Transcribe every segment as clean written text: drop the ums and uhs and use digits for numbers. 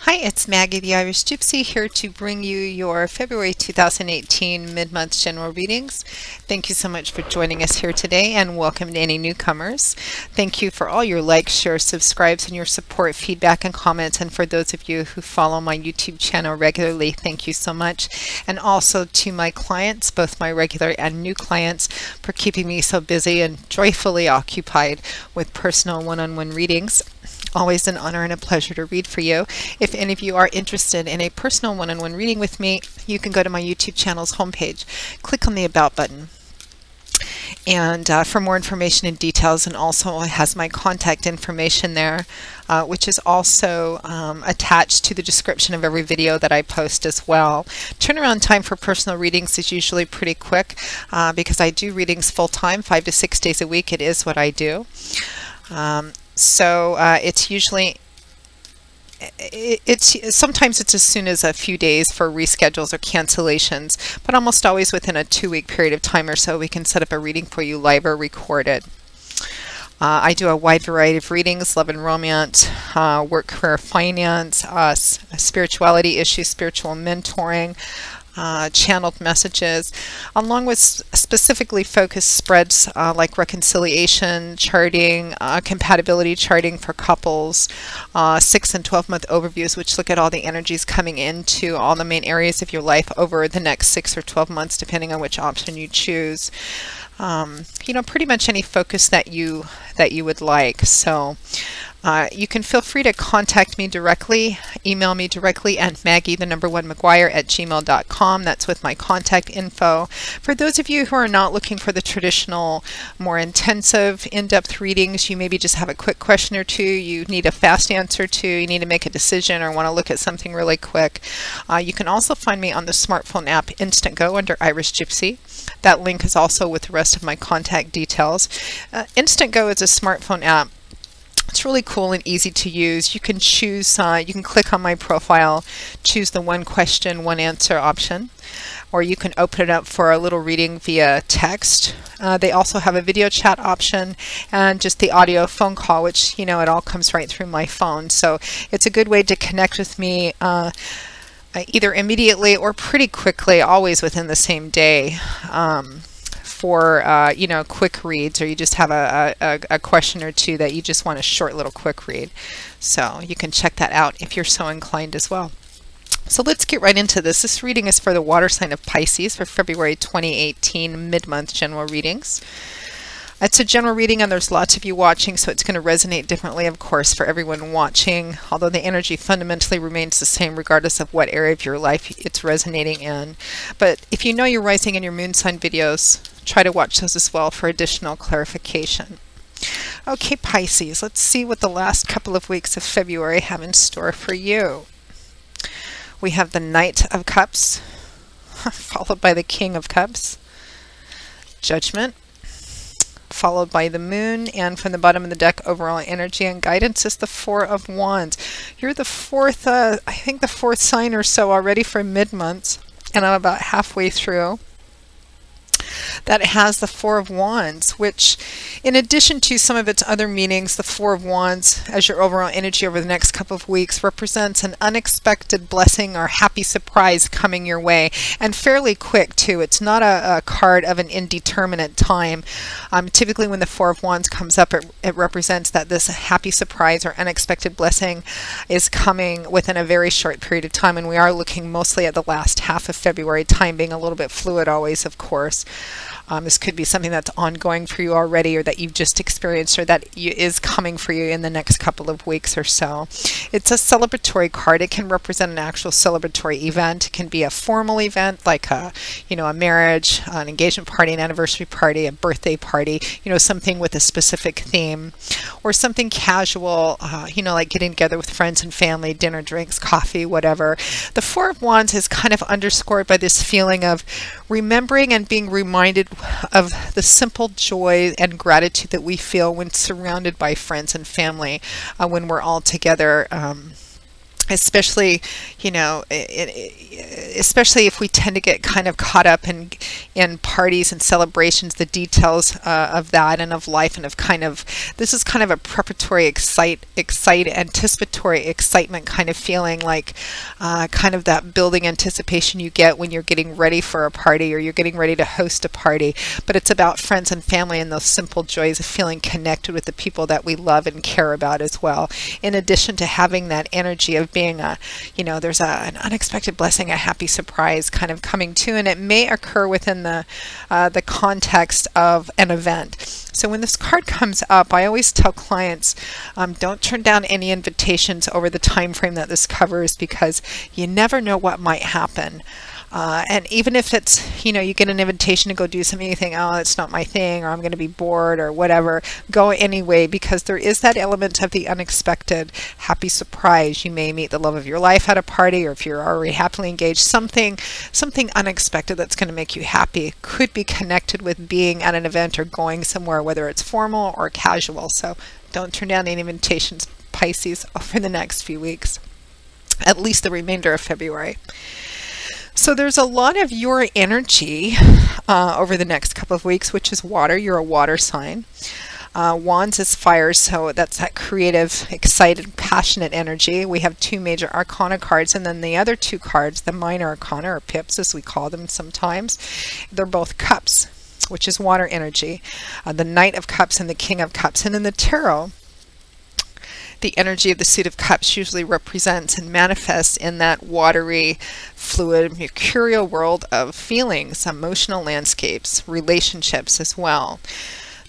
Hi, it's Maggie the Irish Gypsy here to bring you your February 2018 mid-month general readings. Thank you so much for joining us here today and welcome to any newcomers. Thank you for all your likes, shares, subscribes, and your support, feedback, and comments. And for those of you who follow my YouTube channel regularly, thank you so much. And also to my clients, both my regular and new clients, for keeping me so busy and joyfully occupied with personal one-on-one readings. Always an honor and a pleasure to read for you. If any of you are interested in a personal one-on-one reading with me, you can go to my YouTube channel's homepage, click on the About button, and for more information and details, and also has my contact information there, which is also attached to the description of every video that I post as well. Turnaround time for personal readings is usually pretty quick because I do readings full-time, 5 to 6 days a week. It is what I do. So it's usually, sometimes it's as soon as a few days for reschedules or cancellations, but almost always within a 2-week period of time or so we can set up a reading for you live or recorded. I do a wide variety of readings: love and romance, work, career, finance, spirituality issues, spiritual mentoring, channeled messages, along with specifically focused spreads like reconciliation charting, compatibility charting for couples, 6 and 12-month overviews, which look at all the energies coming into all the main areas of your life over the next 6 or 12 months, depending on which option you choose. You know, pretty much any focus that you would like. So you can feel free to contact me directly, email me directly at maggie1mcguire@gmail.com. That's with my contact info. For those of you who are not looking for the traditional, more intensive, in-depth readings, you maybe just have a quick question or two, you need a fast answer to, you need to make a decision or want to look at something really quick. You can also find me on the smartphone app Instantgo under Irish Gypsy. That link is also with the rest of my contact details. Instantgo is a smartphone app. It's really cool and easy to use. You can choose, you can click on my profile, choose the one question, one answer option, or you can open it up for a little reading via text. They also have a video chat option and just the audio phone call, which, you know, it all comes right through my phone. So it's a good way to connect with me either immediately or pretty quickly, always within the same day. For you know, quick reads, or you just have a question or two that you just want a short little quick read. So you can check that out if you're so inclined as well. So let's get right into this. This reading is for the water sign of Pisces for February 2018 mid-month general readings. It's a general reading and there's lots of you watching, so it's going to resonate differently, of course, for everyone watching, although the energy fundamentally remains the same regardless of what area of your life it's resonating in. But if you know your rising and your moon sign videos, try to watch those as well for additional clarification. Okay, Pisces, let's see what the last couple of weeks of February have in store for you. We have the Knight of Cups, followed by the King of Cups, Judgment, followed by the Moon, and from the bottom of the deck, overall energy and guidance is the Four of Wands. You're the fourth, I think the fourth sign or so already for mid-months, and I'm about halfway through. That has the Four of Wands, which, in addition to some of its other meanings, the Four of Wands, as your overall energy over the next couple of weeks, represents an unexpected blessing or happy surprise coming your way, and fairly quick too. It's not a card of an indeterminate time. Typically when the Four of Wands comes up, it represents that this happy surprise or unexpected blessing is coming within a very short period of time, and we are looking mostly at the last half of February, time being a little bit fluid always, of course. This could be something that's ongoing for you already, or that you've just experienced, or that is coming for you in the next couple of weeks or so. It's a celebratory card. It can represent an actual celebratory event. It can be a formal event like a, you know, a marriage, an engagement party, an anniversary party, a birthday party, you know, something with a specific theme, or something casual, you know, like getting together with friends and family, dinner, drinks, coffee, whatever. The Four of Wands is kind of underscored by this feeling of remembering and being reminded of the simple joy and gratitude that we feel when surrounded by friends and family, when we're all together especially, especially if we tend to get kind of caught up in parties and celebrations, the details of that and of life, and of this is kind of a preparatory, anticipatory excitement kind of feeling, like kind of that building anticipation you get when you're getting ready for a party or you're getting ready to host a party. But it's about friends and family and those simple joys of feeling connected with the people that we love and care about as well, in addition to having that energy of being there's an unexpected blessing, a happy surprise kind of coming to, and it may occur within the context of an event. So when this card comes up, I always tell clients, don't turn down any invitations over the time frame that this covers, because you never know what might happen. And even if it's, you get an invitation to go do something, you think, oh, it's not my thing, or I'm going to be bored, or whatever, go anyway, because there is that element of the unexpected happy surprise. You may meet the love of your life at a party, or if you're already happily engaged, something unexpected that's going to make you happy. Could be connected with being at an event or going somewhere, whether it's formal or casual. So don't turn down any invitations, Pisces, over the next few weeks, at least the remainder of February. So there's a lot of your energy over the next couple of weeks, which is water. You're a water sign. Wands is fire, so that's that creative, excited, passionate energy. We have two major arcana cards, and then the other two cards, the minor arcana, or pips as we call them sometimes, they're both cups, which is water energy. The Knight of Cups and the King of Cups. And in the tarot, the energy of the Suit of Cups usually represents and manifests in that watery, fluid, mercurial world of feelings, emotional landscapes, relationships as well.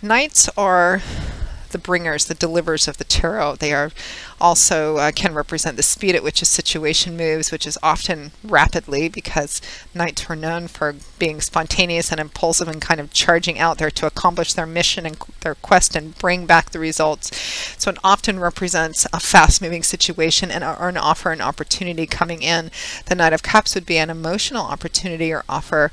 Knights are the bringers, the delivers of the tarot. They are also can represent the speed at which a situation moves, which is often rapidly, because knights were known for being spontaneous and impulsive and kind of charging out there to accomplish their mission and their quest and bring back the results. So it often represents a fast-moving situation and or an offer, an opportunity coming in. The Knight of Cups would be an emotional opportunity or offer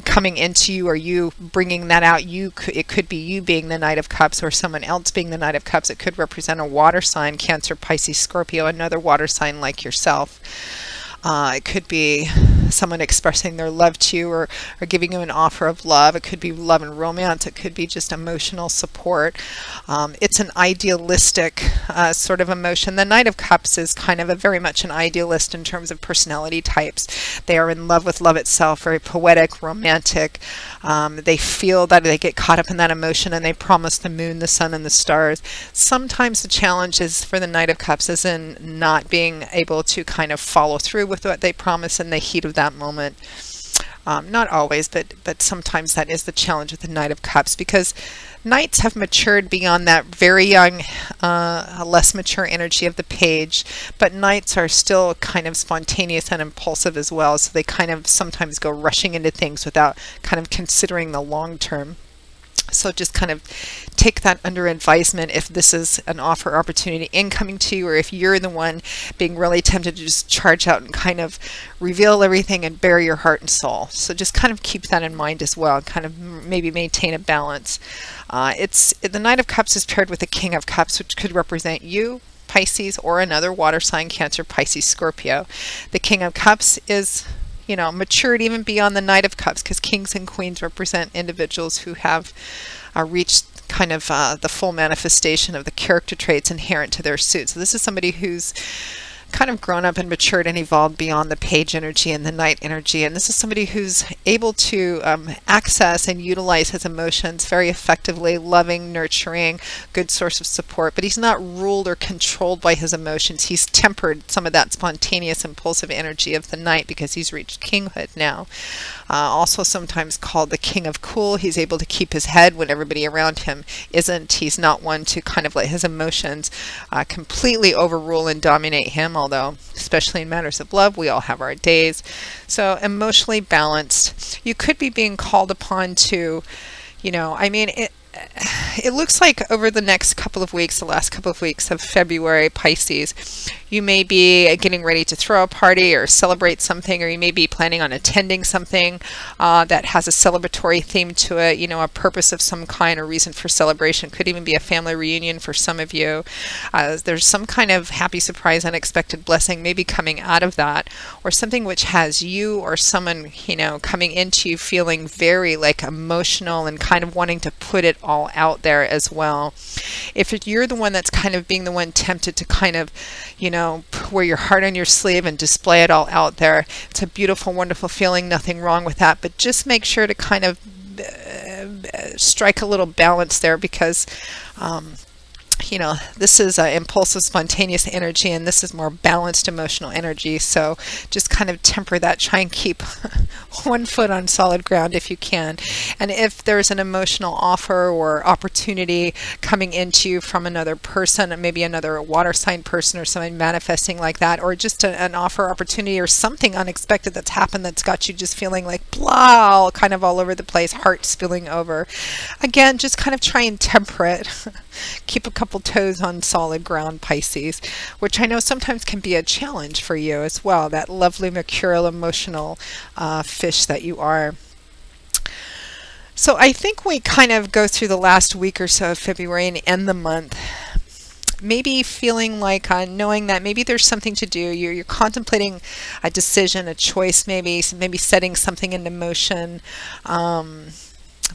coming into you, or you bringing that out. It could be you being the Knight of Cups, or someone else being the Knight of Cups. It could represent a water sign, Cancer, Pisces, Scorpio, another water sign like yourself. It could be someone expressing their love to you, or giving you an offer of love. It could be love and romance. It could be just emotional support. It's an idealistic sort of emotion. The Knight of Cups is kind of very much an idealist in terms of personality types. They are in love with love itself, very poetic, romantic. They feel that they get caught up in that emotion, and they promise the moon, the sun, and the stars. Sometimes the challenge is for the Knight of Cups is in not being able to kind of follow through with what they promise in the heat of that moment. Not always, but sometimes that is the challenge with the Knight of Cups, because Knights have matured beyond that very young, less mature energy of the page, but Knights are still kind of spontaneous and impulsive as well, so they kind of sometimes go rushing into things without kind of considering the long term. So just kind of take that under advisement if this is an offer opportunity incoming to you, or if you're the one being really tempted to just charge out and kind of reveal everything and bare your heart and soul. So just kind of keep that in mind as well, kind of maybe maintain a balance. The Knight of Cups is paired with the King of Cups, which could represent you, Pisces, or another water sign, Cancer, Pisces, Scorpio. The King of Cups is matured even beyond the Knight of Cups, because kings and queens represent individuals who have reached kind of the full manifestation of the character traits inherent to their suit. So this is somebody who's kind of grown up and matured and evolved beyond the page energy and the Knight energy. And this is somebody who's able to access and utilize his emotions very effectively, loving, nurturing, good source of support, but he's not ruled or controlled by his emotions. He's tempered some of that spontaneous, impulsive energy of the Knight because he's reached kinghood now. Also sometimes called the King of Cool. He's able to keep his head when everybody around him isn't. He's not one to kind of let his emotions completely overrule and dominate him, although especially in matters of love, we all have our days. So emotionally balanced. You could be being called upon to, it looks like over the next couple of weeks, the last couple of weeks of February, Pisces, You may be getting ready to throw a party or celebrate something, or you may be planning on attending something that has a celebratory theme to it, you know, a purpose of some kind or reason for celebration. Could even be a family reunion for some of you. There's some kind of happy surprise, unexpected blessing maybe coming out of that, or something which has you or someone, you know, coming into you feeling very like emotional and kind of wanting to put it all out there as well. If you're the one that's kind of being the one tempted to kind of, you know, wear your heart on your sleeve and display it all out there, it's a beautiful, wonderful feeling, nothing wrong with that, but just make sure to kind of strike a little balance there, because you know, this is impulsive, spontaneous energy, and this is more balanced emotional energy. So just kind of temper that. Try and keep one foot on solid ground if you can. And if there's an emotional offer or opportunity coming into you from another person, maybe another water sign person or someone manifesting like that, or just an offer, opportunity, or something unexpected that's happened that's got you just feeling like blah, kind of all over the place, heart spilling over. Again, just kind of try and temper it. Keep a couple toes on solid ground, Pisces, which I know sometimes can be a challenge for you as well, that lovely mercurial emotional fish that you are. So I think we kind of go through the last week or so of February and end the month maybe feeling like knowing that maybe there's something to do. You're contemplating a decision, a choice, maybe setting something into motion,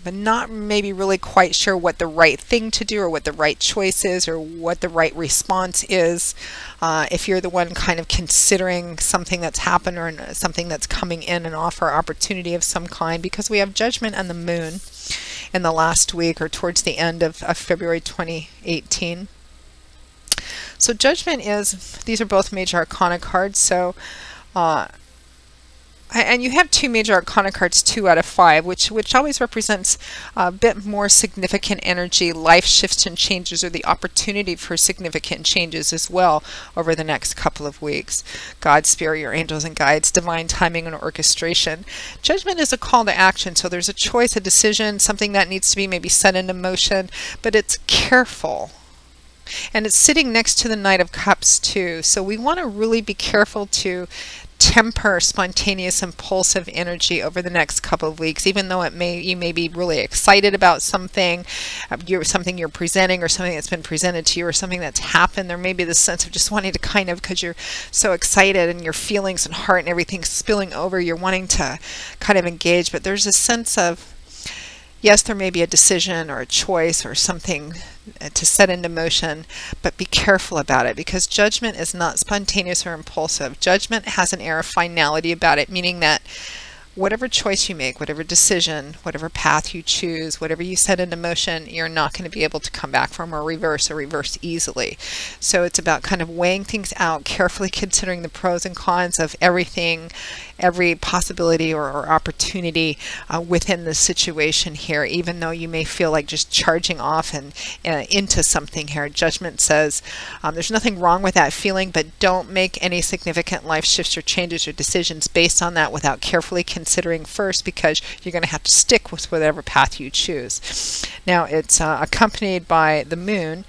but not maybe really quite sure what the right thing to do or what the right choice is or what the right response is. If you're the one kind of considering something that's happened or something that's coming in, an offer, opportunity of some kind, because we have Judgment and the Moon in the last week or towards the end of February 2018. So Judgment is, these are both major arcana cards, so and you have two major arcana cards, 2 out of 5, which always represents a bit more significant energy, life shifts and changes, or the opportunity for significant changes as well over the next couple of weeks. God, Spirit, your angels and guides, divine timing and orchestration. Judgment is a call to action, so there's a choice, a decision, something that needs to be maybe set into motion, but it's careful. And it's sitting next to the Knight of Cups too, so we want to really be careful to temper spontaneous impulsive energy over the next couple of weeks, even though you may be really excited about something, something you're presenting or something that's been presented to you or something that's happened. There may be this sense of just wanting to kind of, because you're so excited and your feelings and heart and everything's spilling over, you're wanting to kind of engage, but there's a sense of, yes, there may be a decision or a choice or something to set into motion, but be careful about it, because Judgment is not spontaneous or impulsive. Judgment has an air of finality about it, meaning that whatever choice you make, whatever decision, whatever path you choose, whatever you set into motion, you're not going to be able to come back from or reverse easily. So it's about kind of weighing things out, carefully considering the pros and cons of everything, every possibility or opportunity within the situation here, even though you may feel like just charging off and into something here. Judgment says there's nothing wrong with that feeling, but don't make any significant life shifts or changes or decisions based on that without carefully considering first, because you're going to have to stick with whatever path you choose. Now it's accompanied by the Moon,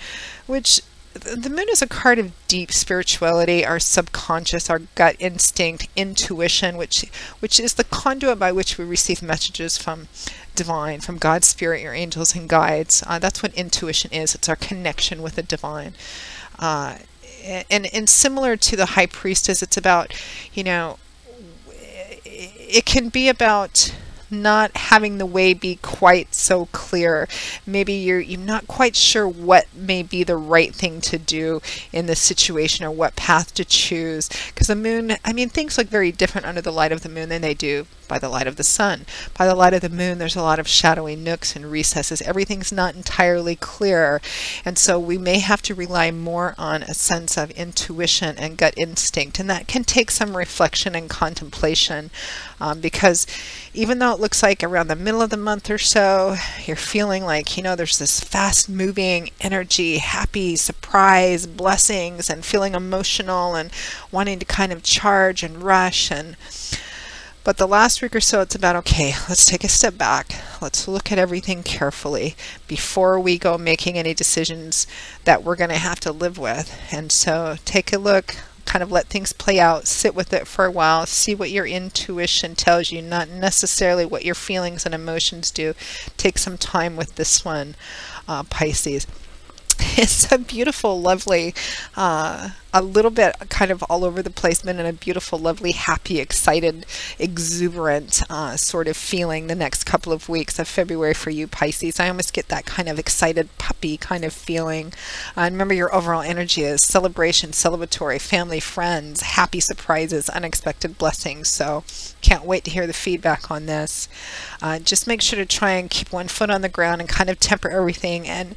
which the Moon is a card of deep spirituality, our subconscious, our gut instinct, intuition, which is the conduit by which we receive messages from divine, from God's Spirit, your angels and guides. That's what intuition is. It's our connection with the divine. And similar to the High Priestess, it's about, you know, it can be about not having the way be quite so clear. Maybe you're not quite sure what may be the right thing to do in this situation or what path to choose, because the Moon, I mean, things look very different under the light of the Moon than they do by the light of the Sun. By the light of the Moon, there's a lot of shadowy nooks and recesses. Everything's not entirely clear, and so we may have to rely more on a sense of intuition and gut instinct, and that can take some reflection and contemplation, because even though it looks like around the middle of the month or so, you're feeling like, you know, there's this fast moving energy, happy, surprise, blessings, and feeling emotional and wanting to kind of charge and rush. But the last week or so, it's about, okay, let's take a step back. Let's look at everything carefully before we go making any decisions that we're going to have to live with. And so take a look, kind of let things play out, sit with it for a while, see what your intuition tells you, not necessarily what your feelings and emotions do. Take some time with this one, Pisces. It's a beautiful, lovely, a little bit kind of all over the place, but in a beautiful, lovely, happy, excited, exuberant sort of feeling the next couple of weeks of February for you, Pisces. I almost get that kind of excited puppy kind of feeling. And remember, your overall energy is celebration, celebratory, family, friends, happy surprises, unexpected blessings. So can't wait to hear the feedback on this. Just make sure to try and keep one foot on the ground and kind of temper everything, and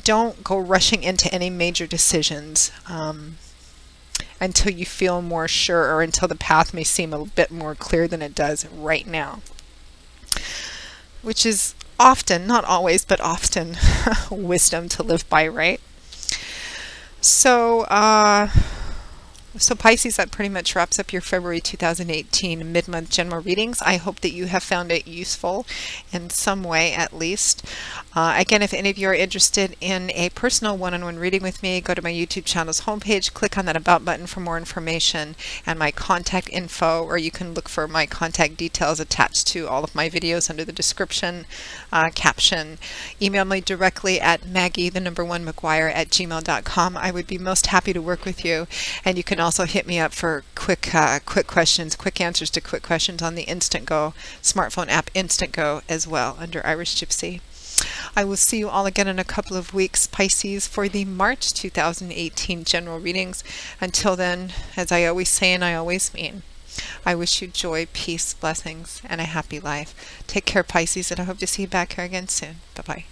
don't go rushing into any major decisions until you feel more sure, or until the path may seem a bit more clear than it does right now, which is often, not always, but often wisdom to live by, right? So Pisces, that pretty much wraps up your February 2018 mid-month general readings. I hope that you have found it useful in some way, at least. Again, if any of you are interested in a personal one-on-one reading with me, go to my YouTube channel's homepage, click on that About button for more information and my contact info, or you can look for my contact details attached to all of my videos under the description caption. Email me directly at Maggie1McGuire@gmail.com. I would be most happy to work with you, and you can also hit me up for quick questions, quick answers to quick questions on the Instantgo smartphone app, Instantgo, as well, under Irish Gypsy. I will see you all again in a couple of weeks, Pisces, for the March 2018 general readings. Until then, as I always say and I always mean, I wish you joy, peace, blessings, and a happy life. Take care, Pisces, and I hope to see you back here again soon. Bye-bye.